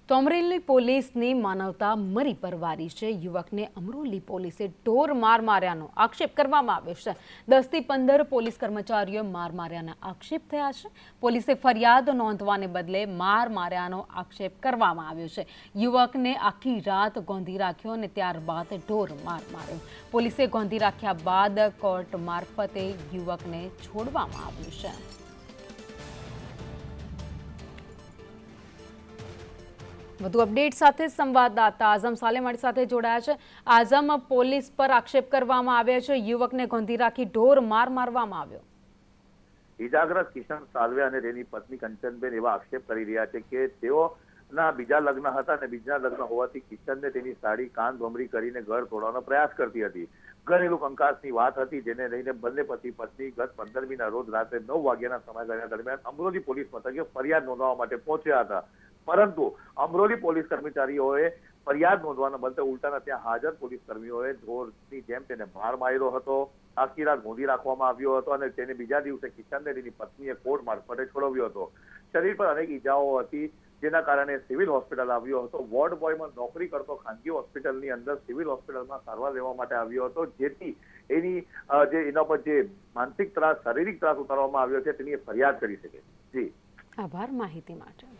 તો અમરેલી પોલીસની માનવતા મરી પરવારી છે। યુવકને અમરોલી પોલીસે ઢોર માર માર્યાનો આક્ષેપ કરવામાં આવ્યો છે। 10 થી 15 પોલીસ કર્મચારીઓ માર માર્યાના આક્ષેપ થયા છે। પોલીસે ફરિયાદ નોંધવાને બદલે માર માર્યાનો આક્ષેપ કરવામાં આવ્યો છે। યુવકને આખી રાત ગોંધી રાખ્યો અને ત્યારબાદ ઢોર માર માર્યો। પોલીસે ગોંધી રાખ્યા બાદ કોર્ટ મારફતે યુવકને છોડવામાં આવ્યો છે। વધુ અપડેટ સાથે સંવાદદાતા આઝમ સાલે મારી સાથે જોડાયા છે। આઝમ, પોલીસ પર આક્ષેપ કરવામાં આવ્યા છે, યુવકને ગોંધી રાખી ઢોર માર મારવામાં આવ્યો। ઇજાગ્રસ્ત કિશન સાલવે અને તેની પત્ની કંચનબેન એવા આક્ષેપ કરી રહ્યા છે કે તેઓના બીજા લગ્ન હતા અને બીજા લગ્ન હોવાથી કિશનને તેની સાડી કાન ભમરી કરીને ઘર તોડવાનો પ્રયાસ કરતી હતી। ઘરેલું કંકાસની વાત હતી, જેને લઈને બંને પતિ પત્ની ગત 15મીના રોજ રાત્રે 9 વાગ્યાના સમયગાળા દરમિયાન અમરોલી પોલીસ મથકે ફરિયાદ નોંધવા માટે પહોંચ્યા હતા। પરંતુ અમરોલી પોલીસ કર્મચારીઓએ ફરિયાદ નોંધવાના બદલે ઉલટાના ત્યાં હાજર પોલીસ કર્મીઓએ ઢોરની જેમ તેને માર માર્યો હતો। આખી રાત ગોંધી રાખવામાં આવ્યો હતો અને તેને બીજા દિવસે કિશનને તેની પત્નીએ કોર્ટ મારફતે છોડાવ્યો હતો। શરીર પર અનેક ઈજાઓ હતી, જેના કારણે સિવિલ હોસ્પિટલ આવ્યો હતો। વોર્ડ બોયમાં નોકરી કરતો ખાનગી હોસ્પિટલની અંદર સિવિલ હોસ્પિટલમાં સારવાર લેવા માટે આવ્યો હતો, જેથી એના પર જે માનસિક ત્રાસ, શારીરિક ત્રાસ ઉતારવામાં આવ્યો છે તેની ફરિયાદ કરી શકે। જી, આભાર માહિતી માટે।